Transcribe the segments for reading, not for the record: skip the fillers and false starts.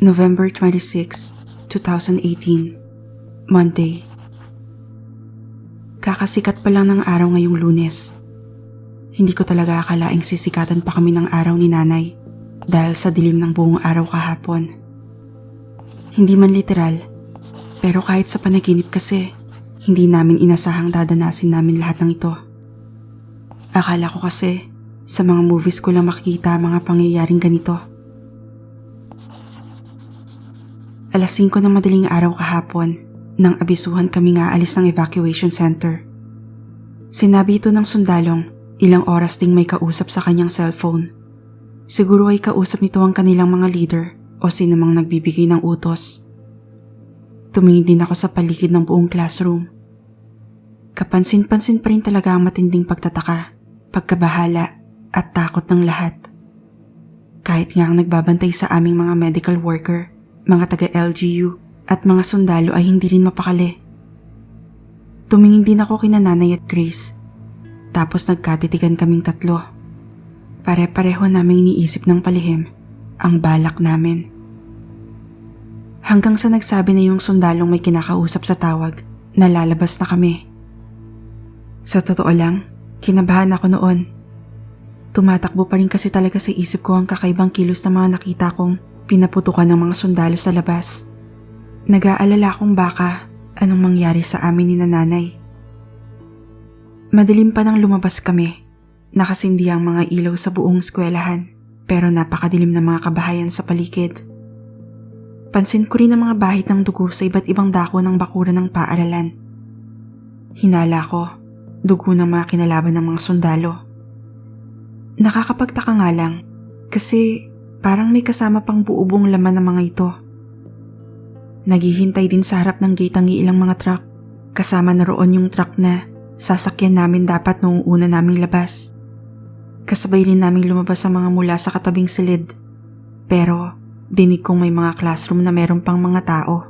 November 26, 2018, Monday. Kakasikat pa lang ng araw ngayong Lunes. Hindi ko talaga akalaing sisikatan pa kami ng araw ni Nanay dahil sa dilim ng buong araw kahapon. Hindi man literal, pero kahit sa panaginip kasi, hindi namin inasahang dadanasin namin lahat ng ito. Akala ko kasi, sa mga movies ko lang makikita mga pangyayaring ganito. Alas 5 ng madaling araw kahapon nang abisuhan kami nga alis ng evacuation center. Sinabi ito ng sundalong ilang oras ding may kausap sa kanyang cellphone. Siguro ay kausap nito ang kanilang mga leader o sinumang nagbibigay ng utos. Tumingin din ako sa paligid ng buong classroom. Kapansin-pansin pa rin talaga ang matinding pagtataka, pagkabahala at takot ng lahat. Kahit nga ang nagbabantay sa aming mga medical worker, mga taga-LGU at mga sundalo ay hindi rin mapakali. Tumingin din ako kina Nanay at Grace. Tapos nagkatitigan kaming tatlo. Pare-pareho naming iniisip ng palihim ang balak namin. Hanggang sa nagsabi na yung sundalong may kinakausap sa tawag na lalabas na kami. Sa totoo lang, kinabahan ako noon. Tumatakbo pa rin kasi talaga sa isip ko ang kakaibang kilos na mga nakita kong pinaputukan ng mga sundalo sa labas. Nag-aalala kong baka anong mangyari sa amin ni Nanay. Madilim pa nang lumabas kami. Nakasindi ang mga ilaw sa buong eskwelahan pero napakadilim ng mga kabahayan sa paligid. Pansin ko rin ang mga bahid ng dugo sa iba't ibang dako ng bakuran ng paaralan. Hinala ko, dugo ng mga kinalaban ng mga sundalo. Nakakapagtaka nga lang kasi parang may kasama pang buo-buong laman ng mga ito. Naghihintay din sa harap ng gate ang ilang mga truck. Kasama na roon yung truck na sasakyan namin dapat noong una naming labas. Kasabay rin naming lumabas ang mga mula sa katabing silid. Pero dinig kong may mga classroom na meron pang mga tao.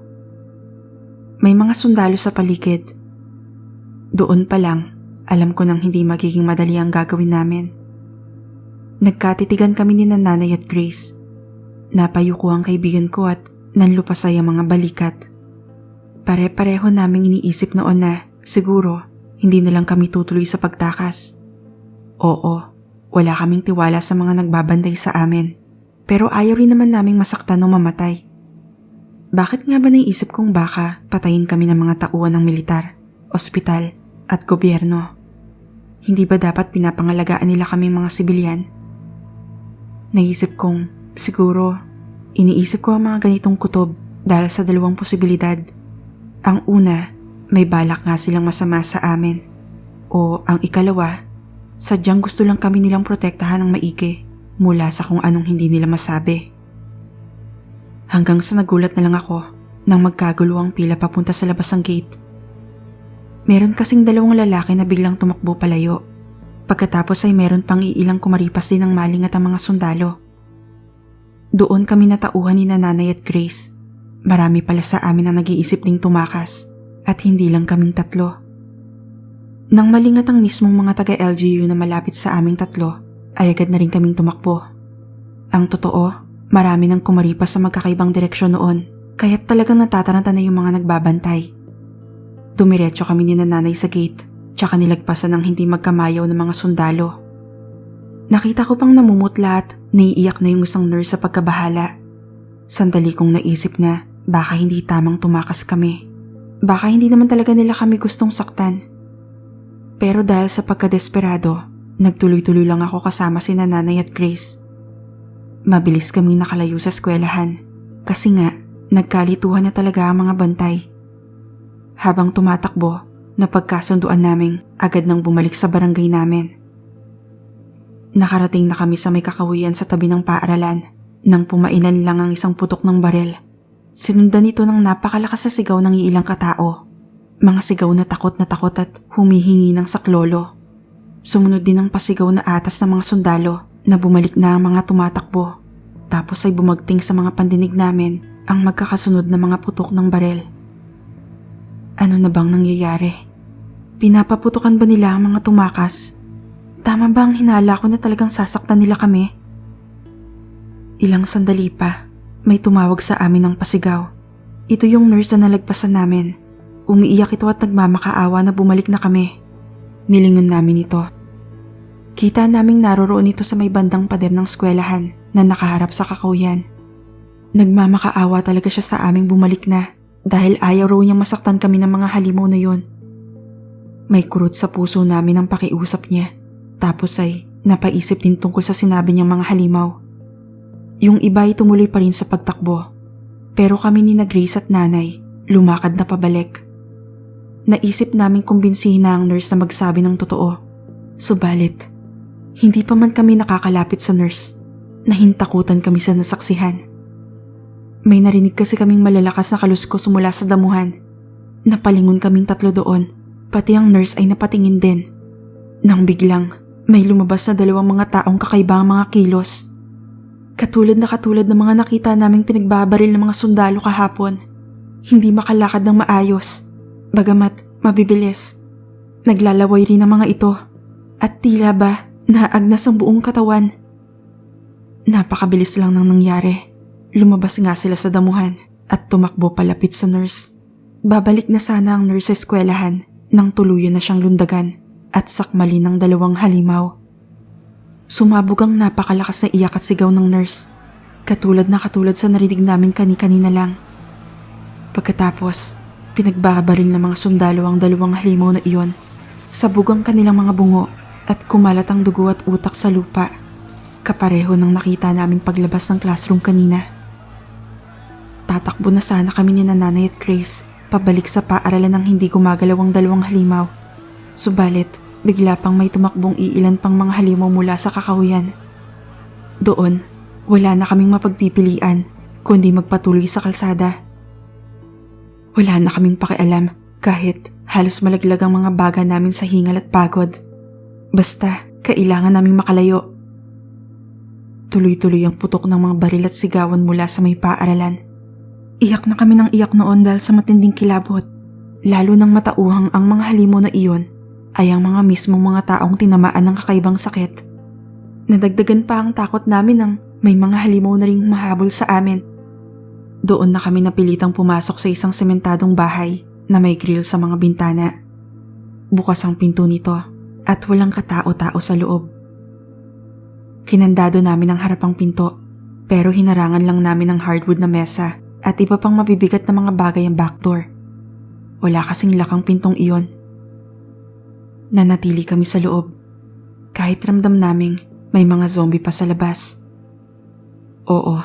May mga sundalo sa paligid. Doon pa lang, alam ko nang hindi magiging madali ang gagawin namin. Nagkatitigan kami ni Nanay at Grace. Napayo ko ang kaibigan ko at nanlupasay ang mga balikat. Pare-pareho naming iniisip noon na siguro hindi na lang kami tutuloy sa pagtakas. Oo, wala kaming tiwala sa mga nagbabantay sa amin. Pero ayaw rin naman naming masaktan o mamatay. Bakit nga ba naisip kong baka patayin kami ng mga tauhan ng militar, ospital at gobyerno? Hindi ba dapat pinapangalagaan nila kami mga sibilyan? Naisip kong siguro iniisip ko ang mga ganitong kutob dahil sa dalawang posibilidad. Ang una, may balak nga silang masama sa amin. O ang ikalawa, sadyang gusto lang kami nilang protektahan ng maigi mula sa kung anong hindi nila masabi. Hanggang sa nagulat na lang ako nang magkagulo ang pila papunta sa labas ng gate. Meron kasing dalawang lalaki na biglang tumakbo palayo. Pagkatapos ay meron pang iilang kumaripas din ng maling at ang mga sundalo. Doon kami natauhan ni Nanay at Grace. Marami pala sa amin ang nag-iisip ding tumakas at hindi lang kaming tatlo. Nang malingat ang mismong mga taga-LGU na malapit sa aming tatlo, ay agad na rin kaming tumakbo. Ang totoo, marami nang kumaripas sa magkakaibang direksyon noon, kaya't talagang natataranta na yung mga nagbabantay. Dumiretso kami ni Nanay sa gate, tsaka nilagpasan ng hindi magkamayaw ng mga sundalo. Nakita ko pang namumutla at naiiyak na yung isang nurse sa pagkabahala. Sandali kong naisip na baka hindi tamang tumakas kami. Baka hindi naman talaga nila kami gustong saktan. Pero dahil sa pagkadesperado, nagtuloy-tuloy lang ako kasama si Nanay at Grace. Mabilis kaming nakalayo sa eskwelahan kasi nga nagkalituhan na talaga ang mga bantay. Habang tumatakbo, napagkasunduan naming agad nang bumalik sa barangay namin. Nakarating na kami sa may kakawian sa tabi ng paaralan nang pumailan lang ang isang putok ng barel. Sinundan ito ng napakalakas na sigaw ng iilang katao. Mga sigaw na takot at humihingi ng saklolo. Sumunod din ang pasigaw na atas ng mga sundalo na bumalik na ang mga tumatakbo. Tapos ay bumagting sa mga pandinig namin ang magkakasunod na mga putok ng barel. Ano na bang nangyayari? Pinapaputukan ba nila ang mga tumakas? Tama ba ang hinala ko na talagang sasaktan nila kami? Ilang sandali pa, may tumawag sa amin ng pasigaw. Ito yung nurse na nalagpasan namin. Umiiyak ito at nagmamakaawa na bumalik na kami. Nilingon namin ito. Kita naming naroroon ito sa may bandang pader ng eskwelahan na nakaharap sa kakauyan. Nagmamakaawa talaga siya sa aming bumalik na dahil ayaw raw niyang masaktan kami ng mga halimaw na yon. May kurot sa puso namin ang pakiusap niya. Tapos ay napaisip din tungkol sa sinabi niyang mga halimaw. Yung iba ay tumuloy pa rin sa pagtakbo. Pero kami ni na Grace at nanay, lumakad na pabalik. Naisip naming kumbinsihin na ang nurse na magsabi ng totoo. Subalit, hindi pa man kami nakakalapit sa nurse. Nahintakutan kami sa nasaksihan. May narinig kasi kaming malalakas na kaluskos mula sa damuhan. Napalingon kaming tatlo doon, pati ang nurse ay napatingin din. Nang biglang, may lumabas na 2 mga taong kakaiba ang mga kilos. Katulad ng mga nakita naming pinagbabaril ng mga sundalo kahapon. Hindi makalakad ng maayos. Bagamat mabibilis, naglalaway rin ang mga ito at tila ba naagnas ang buong katawan. Napakabilis lang nang nangyari. Lumabas nga sila sa damuhan at tumakbo palapit sa nurse. Babalik na sana ang nurse sa eskwelahan nang tuluyan na siyang lundagan at sakmali ng 2 halimaw. Sumabog ang napakalakas na iyak at sigaw ng nurse, katulad sa narinig namin kani-kanina lang. Pagkatapos, pinagbabaril ng mga sundalo ang 2 halimaw na iyon. Sabog ang kanilang mga bungo at kumalat ang dugo at utak sa lupa. Kapareho ng nakita naming paglabas ng classroom kanina. Tatakbo na sana kami ni Nanay at Grace pabalik sa paaralan ng hindi gumagalaw ang 2 halimaw. Subalit, bigla pang may tumakbong iilan pang mga halimaw mula sa kakahuyan. Doon, wala na kaming mapagpipilian kundi magpatuloy sa kalsada. Wala na kaming pakialam kahit halos malaglag ang mga baga namin sa hingal at pagod. Basta, kailangan naming makalayo. Tuloy-tuloy ang putok ng mga baril at sigawan mula sa may paaralan. Iyak na kami ng iyak noon dahil sa matinding kilabot. Lalo nang matauhang ang mga halimaw na iyon ay ang mga mismong mga taong tinamaan ng kakaibang sakit. Nadagdagan pa ang takot namin nang may mga halimaw na ring humahabol sa amin. Doon na kami napilitang pumasok sa isang sementadong bahay na may grill sa mga bintana. Bukas ang pinto nito at walang katao-tao sa loob. Kinandado namin ang harapang pinto pero hinarangan lang namin ng hardwood na mesa at iba pang mabibigat na mga bagay ang backdoor. Wala kasing lakang pintong iyon. Nanatili kami sa loob kahit ramdam naming may mga zombie pa sa labas. Oo,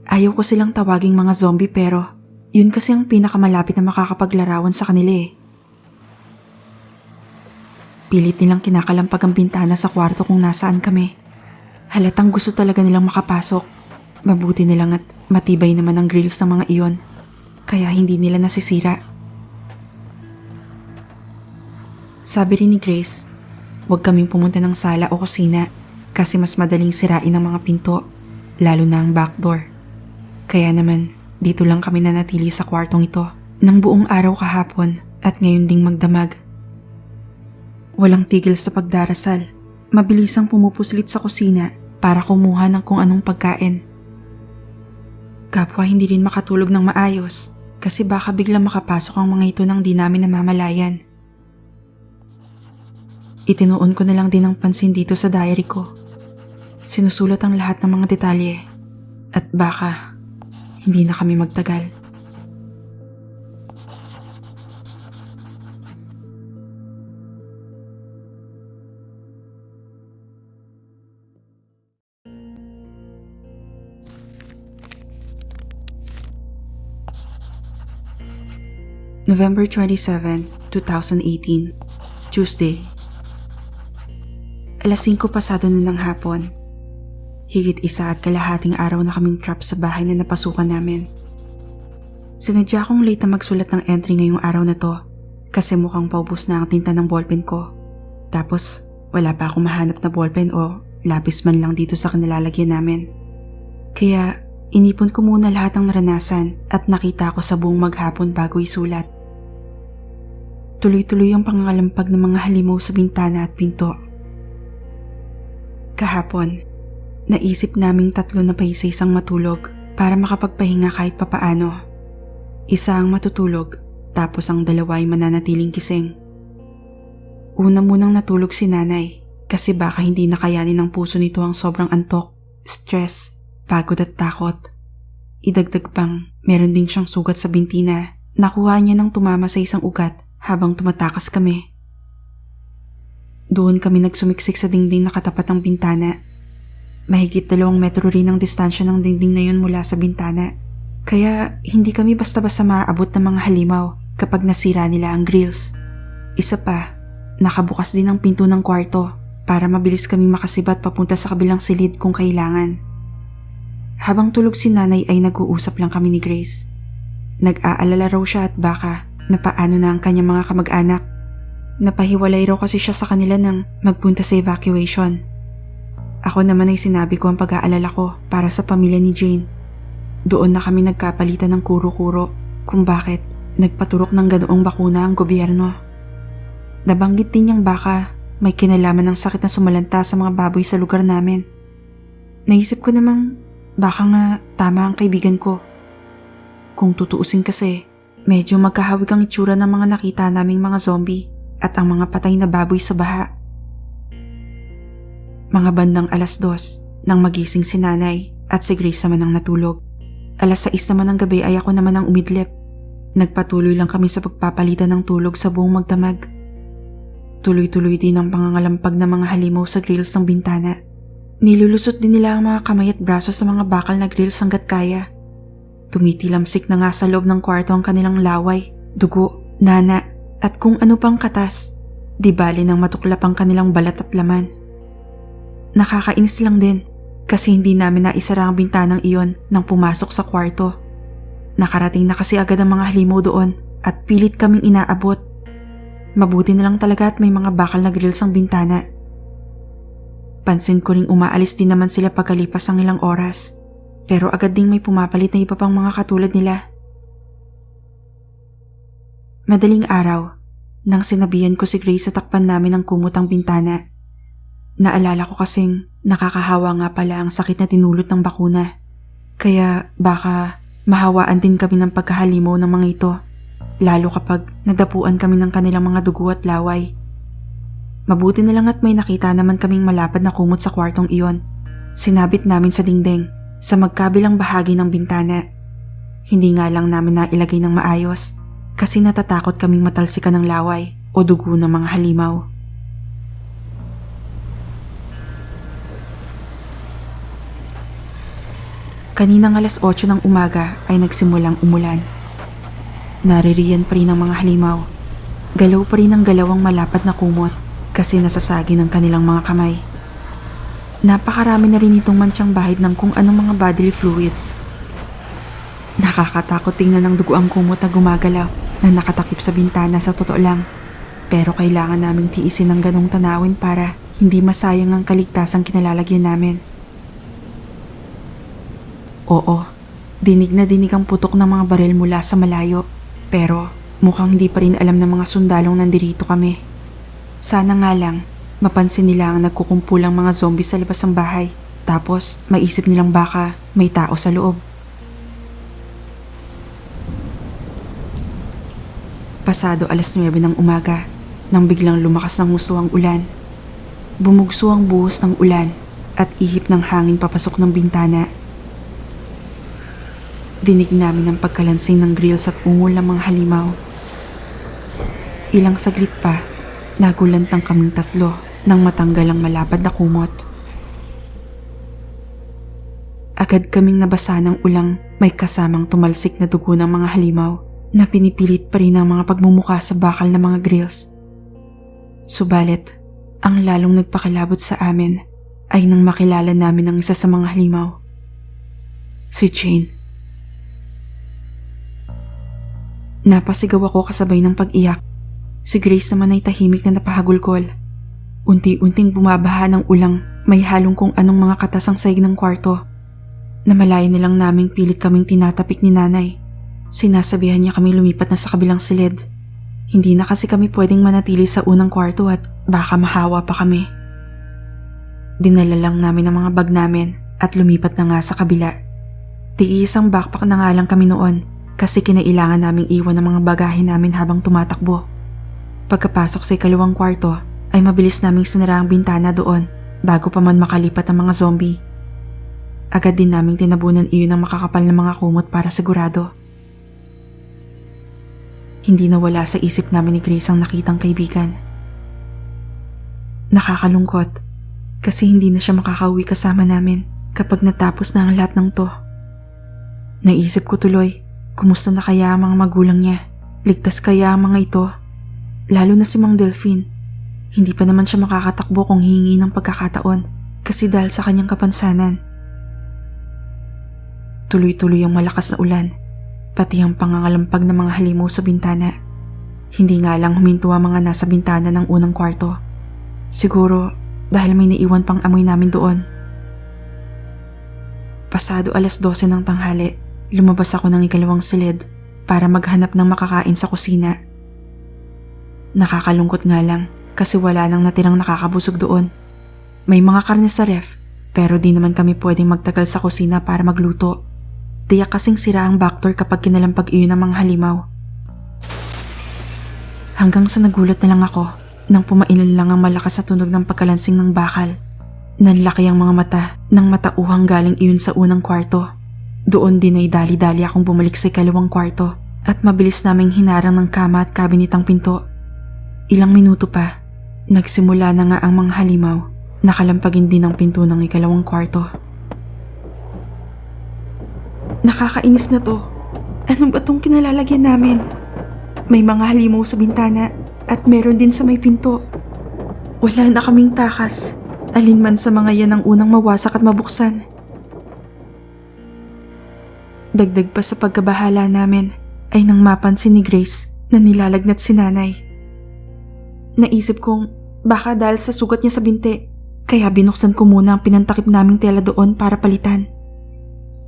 ayaw ko silang tawaging mga zombie pero yun kasi ang pinakamalapit na makakapaglarawan sa kanila eh. Pilit nilang kinakalampag ang bintana sa kwarto kung nasaan kami. Halatang gusto talaga nilang makapasok. Mabuti nilang at matibay naman ang grills ng mga iyon, kaya hindi nila nasisira. Sabi rin ni Grace, huwag kaming pumunta ng sala o kusina kasi mas madaling sirain ang mga pinto, lalo na ang backdoor. Kaya naman, dito lang kami nanatili sa kwartong ito ng buong araw kahapon at ngayon ding magdamag. Walang tigil sa pagdarasal. Mabilisang pumupuslit sa kusina para kumuha ng kung anong pagkain. Kapwa hindi rin makatulog ng maayos kasi baka biglang makapasok ang mga ito nang di namin namamalayan. Itinuon ko na lang din ang pansin dito sa diary ko. Sinusulat ang lahat ng mga detalye at baka hindi na kami magtagal. November 27, 2018, Tuesday. Alas 5 pasado na ng hapon. Higit 1.5 araw na kaming trap sa bahay na napasukan namin. Sinadya kong late na magsulat ng entry ngayong araw na to kasi mukhang paubos na ang tinta ng ballpen ko. Tapos wala pa akong mahanap na ballpen o lapis man lang dito sa kanilalagyan namin. Kaya inipon ko muna lahat ng naranasan at nakita ko sa buong maghapon bago isulat. Tuloy-tuloy ang pangangalampag ng mga halimaw sa bintana at pinto. Kahapon, naisip naming tatlo na paisa-isang matulog para makapagpahinga kahit papaano. Isa ang matutulog, tapos ang dalawa ay mananatiling gising. Una munang natulog si nanay kasi baka hindi nakayanin ng puso nito ang sobrang antok, stress, pagod at takot. Idagdag pang meron din siyang sugat sa binti na nakuha niya nang tumama sa isang ugat habang tumatakas kami. Doon kami nagsumiksik sa dingding na katapat ng bintana. Mahigit 2 metro rin ang distansya ng dingding na yun mula sa bintana. Kaya hindi kami basta-basta maaabot ng mga halimaw kapag nasira nila ang grills. Isa pa, nakabukas din ang pinto ng kwarto para mabilis kaming makasibat papunta sa kabilang silid kung kailangan. Habang tulog si nanay ay nag-uusap lang kami ni Grace. Nag-aalala raw siya at baka na paano na ang kanyang mga kamag-anak. Napahiwalay raw kasi siya sa kanila nang magpunta sa evacuation. Ako naman ay sinabi ko ang pag-aalala ko para sa pamilya ni Jane. Doon na kami nagkapalitan ng kuro-kuro kung bakit nagpaturok ng ganoong bakuna ang gobyerno. Nabanggit din niyang baka may kinalaman ng sakit na sumalanta sa mga baboy sa lugar namin. Naisip ko namang baka nga tama ang kaibigan ko. Kung tutuusin kasi, medyo magkahawig ang itsura ng mga nakita naming mga zombie at ang mga patay na baboy sa baha. Mga bandang 2:00 nang magising si nanay at si Grace naman ang natulog. 6:00 naman ng gabi ay ako naman ang umidlip. Nagpatuloy lang kami sa pagpapalitan ng tulog sa buong magdamag. Tuloy-tuloy din ang pangangalampag ng mga halimaw sa grills ng bintana. Nilulusot din nila ang mga kamay at braso sa mga bakal na grills hanggat kaya. Tumitilamsik na nga sa loob ng kwarto ang kanilang laway, dugo, nana at kung ano pang katas. Di bali nang matuklap ang kanilang balat at laman. Nakakainis lang din kasi hindi namin naisara ang bintanang iyon nang pumasok sa kwarto. Nakarating na kasi agad ang mga halimaw doon at pilit kaming inaabot. Mabuti na lang talaga at may mga bakal na grills ang bintana. Pansin ko ring umaalis din naman sila pagkalipas ang ilang oras, pero agad ding may pumapalit na iba pang mga katulad nila. Madaling araw, nang sinabihan ko si Grace sa takpan namin ng kumot ang bintana. Naalala ko kasing nakakahawa nga pala ang sakit na tinulot ng bakuna. Kaya baka mahawaan din kami ng pagkahalimaw ng mga ito, lalo kapag nadapuan kami ng kanilang mga dugo at laway. Mabuti na lang at may nakita naman kaming malapad na kumot sa kwartong iyon. Sinabit namin sa dingding sa magkabilang bahagi ng bintana. Hindi nga lang namin nailagay ng maayos kasi natatakot kaming matalsikan ng laway o dugo ng mga halimaw. Kaninang 8:00 ng umaga ay nagsimulang umulan. Naririyan pa rin ang mga halimaw. Galaw pa rin ang galaw ang malapad na kumot kasi nasasagi ng kanilang mga kamay. Napakarami na rin itong mantsang bahid ng kung anong mga bodily fluids. Nakakatakot tingnan ng dugo ang kumot na gumagalaw na nakatakip sa bintana sa totoo lang. Pero kailangan naming tiisin ang ganong tanawin para hindi masayang ang kaligtasang kinalalagyan namin. Oo, dinig na dinig ang putok ng mga baril mula sa malayo, pero mukhang hindi pa rin alam ng mga sundalong nandirito kami. Sana nga lang, mapansin nila ang nagkukumpulang mga zombie sa labas ng bahay, tapos maisip nilang baka may tao sa loob. Pasado 9:00 ng umaga, nang biglang lumakas ng husto ang ulan. Bumugso ang buhos ng ulan at ihip ng hangin papasok ng bintana. Dinig namin ang pagkalansing ng grills at ungol ng mga halimaw. Ilang saglit pa, nagulantang kaming 3 nang matanggal ang malapad na kumot. Agad kaming nabasa ng ulang may kasamang tumalsik na dugo ng mga halimaw na pinipilit pa rin ang mga pagmumuka sa bakal ng mga grills. Subalit, ang lalong nagpakilabot sa amin ay nang makilala namin ang isa sa mga halimaw. Si Jane. Napasigaw ako kasabay ng pag-iyak. Si Grace naman ay tahimik na napahagulgol. Unti-unting bumabaha ng ulang may halong kung anong mga katas ang saig ng kwarto. Namalayan nilang naming pilit kaming tinatapik ni nanay. Sinasabihan niya kami lumipat na sa kabilang silid. Hindi na kasi kami pwedeng manatili sa unang kwarto at baka mahawa pa kami. Dinala lang namin ang mga bag namin at lumipat na nga sa kabila. Tiisang backpack na nga lang kami noon kasi kinailangan naming iwan ang mga bagahe namin habang tumatakbo. Pagkapasok sa ikalawang kwarto ay mabilis naming sinara ang bintana doon bago pa man makalipat ang mga zombie. Agad din naming tinabunan iyon ng makakapal na mga kumot para sigurado. Hindi nawala sa isip namin ni Grace ang nakitang kaibigan. Nakakalungkot kasi hindi na siya makakauwi kasama namin kapag natapos na ang lahat ng to. Naisip ko tuloy, kumusta na kaya ang mga magulang niya? Ligtas kaya ang mga ito? Lalo na si Mang Delphine. Hindi pa naman siya makakatakbo kung hihingi ng pagkakataon kasi dahil sa kanyang kapansanan. Tuloy-tuloy ang malakas na ulan, pati ang pangangalampag ng mga halimaw sa bintana. Hindi nga lang huminto ang mga nasa bintana ng unang kwarto. Siguro dahil may naiwan pang amoy namin doon. Pasado 12:00 ng tanghali, lumabas ako ng ikalawang silid para maghanap ng makakain sa kusina. Nakakalungkot nga lang kasi wala nang natirang nakakabusog doon. May mga karne sa ref pero di naman kami pwedeng magtagal sa kusina para magluto. Tiyak kasing sira ang backdoor kapag kinalampag iyon ng mga halimaw. Hanggang sa nagulat na lang ako nang pumailan lang ang malakas na tunog ng pagkalansing ng bakal. Nanlaki ang mga mata nang matauhang galing iyon sa unang kwarto. Doon din ay dali-dali akong bumalik sa ikalawang kwarto at mabilis naming hinarang ng kama at cabinet ang pinto. Ilang minuto pa, nagsimula na nga ang mga halimaw. Nakalampagin din ang pinto ng ikalawang kwarto. Nakakainis na to. Ano ba tong kinalalagyan namin? May mga halimaw sa bintana at meron din sa may pinto. Wala na kaming takas. Alinman sa mga yan ang unang mawasak at mabuksan. Dagdag pa sa pagkabahala namin ay nang mapansin ni Grace na nilalagnat si nanay. Naisip kong baka dahil sa sugat niya sa binti, kaya binuksan ko muna ang pinantakip naming tela doon para palitan.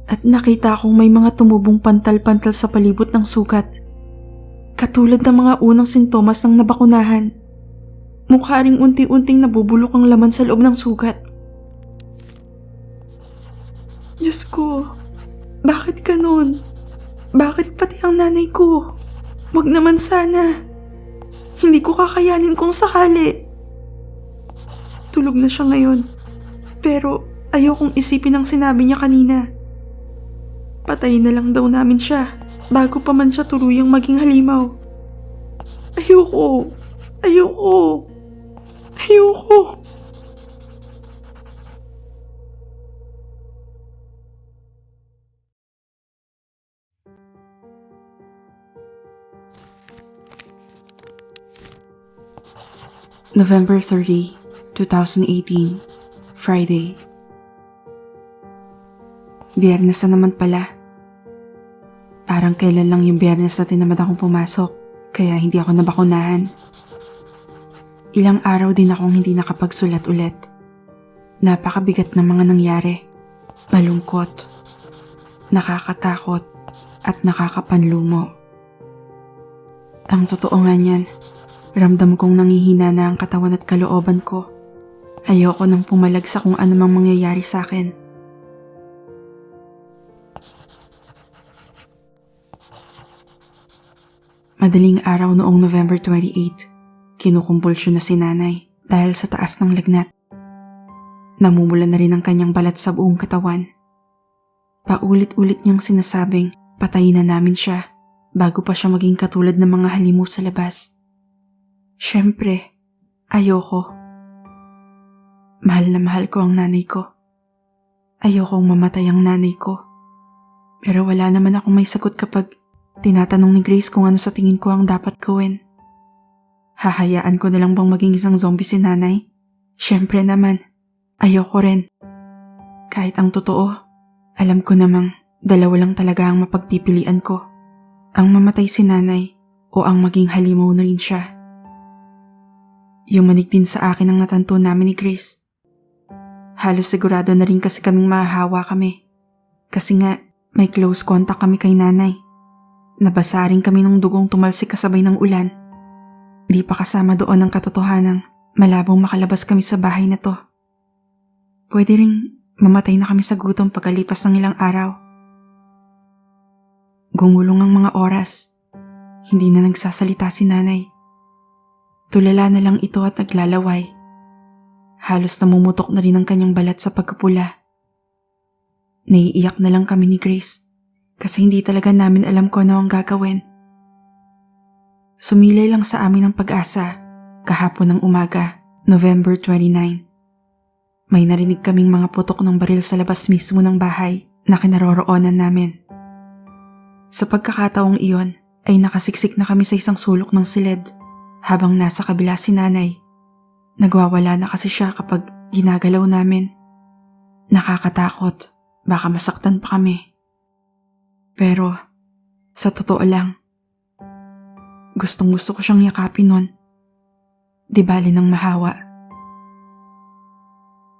At nakita kong may mga tumubong pantal-pantal sa palibot ng sugat. Katulad ng mga unang sintomas ng nabakunahan. Mukha ring unti-unting nabubulok ang laman sa loob ng sugat. Diyos ko, bakit ganun? Bakit pati ang nanay ko? Wag naman sana. Hindi ko kakayanin kung sakali. Tulog na siya ngayon. Pero ayaw kong isipin ang sinabi niya kanina. Patayin na lang daw namin siya bago pa man siya tuluyang maging halimaw. Ayoko. Ayoko. Ayoko. November 30, 2018, Friday. Biyernes na naman pala. Parang kailan lang yung Biyernes na tinamad akong pumasok, kaya hindi ako nabakunahan. Ilang araw din akong hindi nakapagsulat ulit. Napakabigat ng mga nangyari. Malungkot, nakakatakot, at nakakapanlumo. Ang totoo nga niyan, ramdam kong nangihina na ang katawan at kalooban ko. Ayoko nang pumalag sa kung anumang mangyayari sa akin. Madaling araw noong November 28, kinukumpulsyon na si nanay dahil sa taas ng lagnat. Namumula na rin ang kanyang balat sa buong katawan. Paulit-ulit niyang sinasabing patayin na namin siya bago pa siya maging katulad ng mga halimaw sa labas. Siyempre, ayoko. Mahal na mahal ko ang nanay ko. Ayokong mamatay ang nanay ko. Pero wala naman akong may sagot kapag tinatanong ni Grace kung ano sa tingin ko ang dapat gawin. Hahayaan ko na lang bang maging isang zombie si nanay? Siyempre naman, ayoko rin. Kahit ang totoo, alam ko namang dalawa lang talaga ang mapagpipilian ko. Ang mamatay si nanay o ang maging halimaw na rin siya. Yumanig din sa akin ang natanto namin ni Grace. Halos sigurado na rin kasi kaming mahahawa kami. Kasi nga, may close contact kami kay nanay. Nabasa rin kami ng dugong tumalsik kasabay ng ulan. Di pa kasama doon ang katotohanang malabong makalabas kami sa bahay na to. Pwede ring mamatay na kami sa gutom pagkalipas ng ilang araw. Gumulong ang mga oras. Hindi na nagsasalita si nanay. Tulala na lang ito at naglalaway. Halos namumutok na rin ang kanyang balat sa pagkapula. Naiiyak na lang kami ni Grace kasi hindi talaga namin alam kung ano ang gagawin. Sumilay lang sa amin ang pag-asa kahapon ng umaga, November 29. May narinig kaming mga putok ng baril sa labas mismo ng bahay na kinaroroonan namin. Sa pagkakataong iyon ay nakasiksik na kami sa isang sulok ng silid habang nasa kabila si nanay. Nagwawala na kasi siya kapag ginagalaw namin. Nakakatakot, baka masaktan pa kami. Pero sa totoo lang, gustong gusto ko siyang yakapin nun. Di bali nang mahawa.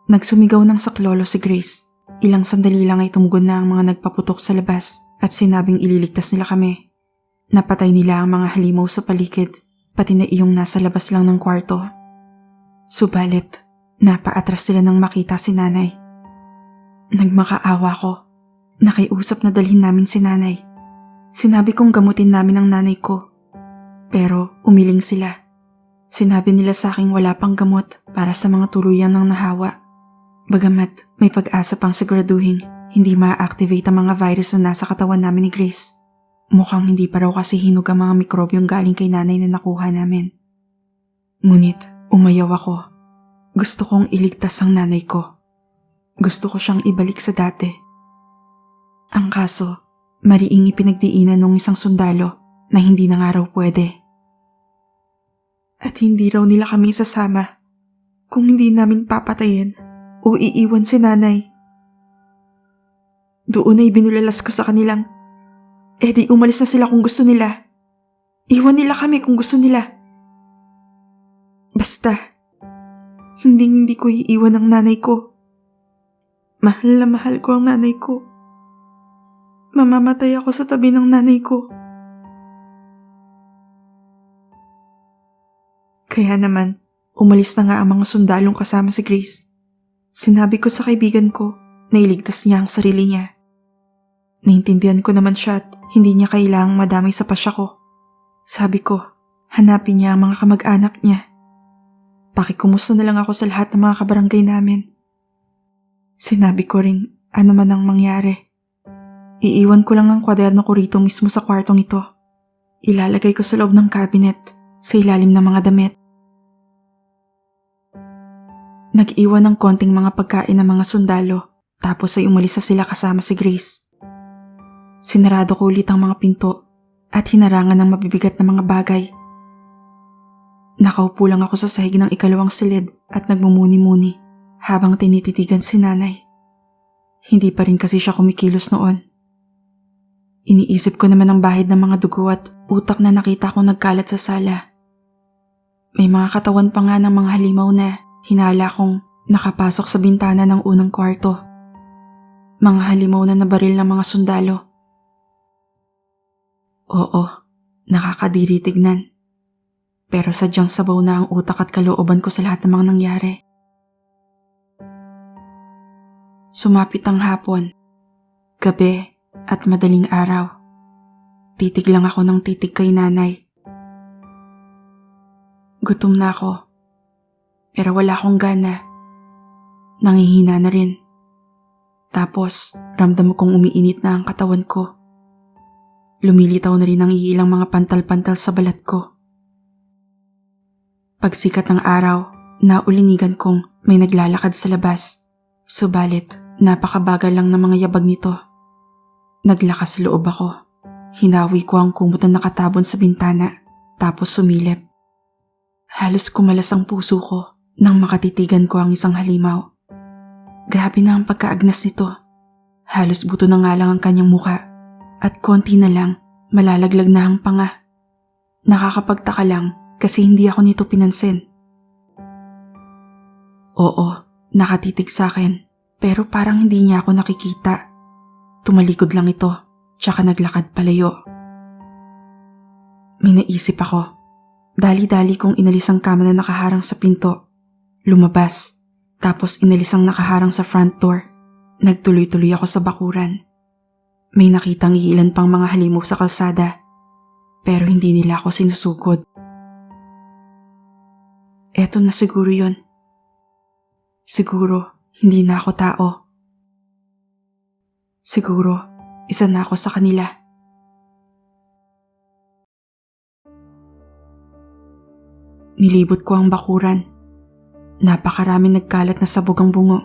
Nagsumigaw ng saklolo si Grace. Ilang sandali lang ay tumugon na ang mga nagpaputok sa labas at sinabing ililigtas nila kami. Napatay nila ang mga halimaw sa paligid, pati na iyong nasa labas lang ng kwarto. Subalit, napaatras sila nang makita si nanay. Nagmakaawa ko. Nakiusap na dalhin namin si nanay. Sinabi kong gamutin namin ang nanay ko. Pero umiling sila. Sinabi nila sa aking wala pang gamot para sa mga tuluyan ng nahawa. Bagamat may pag-asa pang siguraduhin hindi ma-activate ang mga virus na nasa katawan namin ni Grace. Mukhang hindi pa raw kasi hinog ang mga mikrobyong galing kay nanay na nakuha namin. Ngunit umayaw ako. Gusto kong iligtas ang nanay ko. Gusto ko siyang ibalik sa dati. Ang kaso, mariing ipinagdiinan ng isang sundalo na hindi na nga raw pwede. At hindi raw nila kami sasama kung hindi namin papatayin o iiwan si nanay. Doon ay binulalas ko sa kanilang, di umalis na sila kung gusto nila. Iwan nila kami kung gusto nila. Basta, hindi ko iiwan ang nanay ko. Mahal na mahal ko ang nanay ko. Mamamatay ako sa tabi ng nanay ko. Kaya naman, umalis na nga ang mga sundalong kasama si Grace. Sinabi ko sa kaibigan ko na iligtas niya ang sarili niya. Naintindihan ko naman siya at hindi niya kailangang madamay sa pasya ko. Sabi ko, hanapin niya ang mga kamag-anak niya. Pakikumusta na lang ako sa lahat ng mga kabarangay namin. Sinabi ko ring ano man ang mangyari. Iiwan ko lang ang kwaderno ko rito mismo sa kwartong ito. Ilalagay ko sa loob ng cabinet, sa ilalim ng mga damit. Nag-iwan ng konting mga pagkain ng mga sundalo, tapos ay umalis na sila kasama si Grace. Sinarado ko ulit ang mga pinto at hinarangan ng mabibigat na mga bagay. Nakaupo lang ako sa sahig ng ikalawang silid at nagmumuni-muni habang tinititigan si nanay. Hindi pa rin kasi siya kumikilos noon. Iniisip ko naman ang bahid ng mga dugo at utak na nakita kong nagkalat sa sala. May mga katawan pa nga ng mga halimaw na hinala kong nakapasok sa bintana ng unang kwarto. Mga halimaw na nabaril ng mga sundalo. Oo, nakakadiri tignan. Pero sadyang sabaw na ang utak at kalooban ko sa lahat ng mga nangyari. Sumapit ang hapon, gabi at madaling araw. Titig lang ako ng titig kay nanay. Gutom na ako. Pero wala akong gana. Nangihina na rin. Tapos, ramdam kong umiinit na ang katawan ko. Lumilitaw na rin ang iilang mga pantal-pantal sa balat ko. Pagsikat ng araw, naulinigan kong may naglalakad sa labas. Subalit, napakabagal lang ng mga yabag nito. Naglakas loob ako. Hinawi ko ang kumot na nakatabon sa bintana, tapos sumilip. Halos kumalas ang puso ko nang makatitigan ko ang isang halimaw. Grabe na ang pagkaagnas nito. Halos buto na nga lang ang kanyang muka at konti na lang malalaglag na ang panga. Nakakapagtaka lang kasi hindi ako nito pinansin. Oo, nakatitig sa akin pero parang hindi niya ako nakikita. Tumalikod lang ito tsaka naglakad palayo. May naisip ako. Dali-dali kong inalis ang kama na nakaharang sa pinto. Lumabas, tapos inalis ang nakaharang sa front door. Nagtuloy-tuloy ako sa bakuran. May nakitang iilan pang mga halimaw sa kalsada, pero hindi nila ako sinusugod. Eto na siguro yun. Siguro, hindi na ako tao. Siguro, isa na ako sa kanila. Nilibot ko ang bakuran. Napakaraming nagkalat na sabog ang bungo.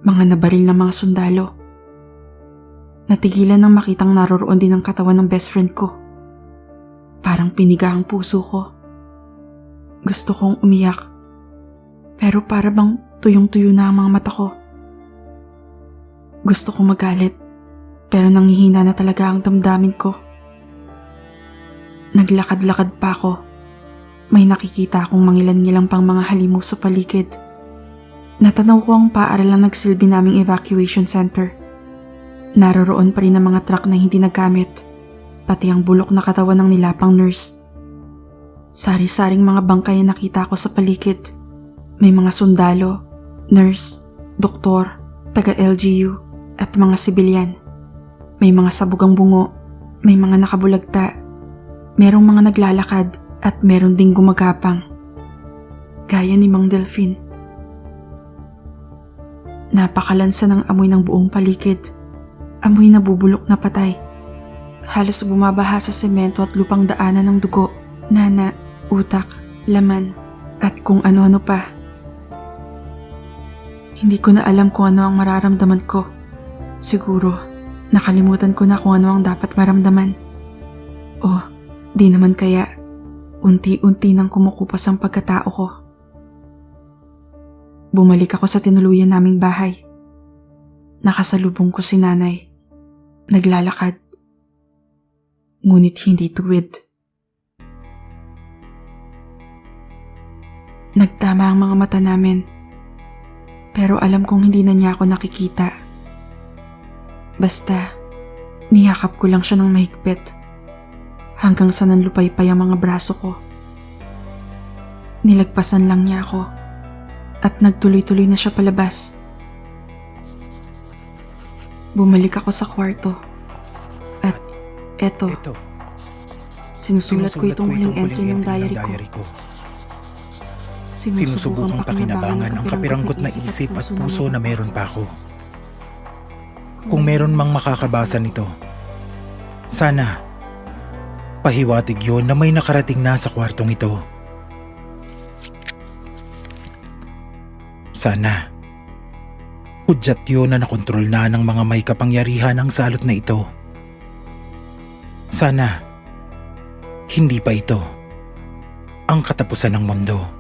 Mga nabaril na mga sundalo. Natigilan nang makitang naroroon din ang katawan ng best friend ko. Parang piniga ang puso ko. Gusto kong umiyak. Pero para bang tuyong-tuyo na ang mga mata ko. Gusto kong magalit. Pero nanghihina na talaga ang damdamin ko. Naglakad-lakad pa ako. May nakikita akong mangilan-ngilang pang mga halimaw sa paligid. Natanaw ko ang paaralang nagsilbi naming evacuation center. Naroroon pa rin ang mga truck na hindi nagamit, pati ang bulok na katawan ng nilapang nurse. Sari-saring mga bangkay ang nakita ko sa paligid. May mga sundalo, nurse, doktor, taga-LGU at mga sibilyan. May mga sabugang bungo, may mga nakabulagta, merong mga naglalakad at meron ding gumagapang. Gaya ni Mang Delfin. Napakalansa ng amoy ng buong paligid. Amoy na bubulok na patay. Halos bumabaha sa semento at lupang daanan ng dugo, nana, utak, laman, at kung ano-ano pa. Hindi ko na alam kung ano ang mararamdaman ko. Siguro, nakalimutan ko na kung ano ang dapat maramdaman. O, di naman kaya, unti-unti nang kumukupas ang pagkatao ko. Bumalik ako sa tinuluyan naming bahay. Nakasalubong ko si nanay. Naglalakad. Ngunit hindi tuwid. Nagtama ang mga mata namin. Pero alam kong hindi na niya ako nakikita. Basta, niyakap ko lang siya ng mahigpit. Hanggang sa nanlupaypay ang mga braso ko. Nilagpasan lang niya ako. At nagtuloy-tuloy na siya palabas. Bumalik ako sa kwarto. At eto. Sinusulat ko itong huling entry ng diary ko. Sinusubukang pakinabangan ang kapiranggot na isip at puso na meron pa ako. Kung meron mang makakabasa nito, sana pahiwatig yun na may nakarating na sa kwartong ito. Sana hudyat yun na nakontrol na ng mga may kapangyarihan ang salot na ito. Sana hindi pa ito ang katapusan ng mundo.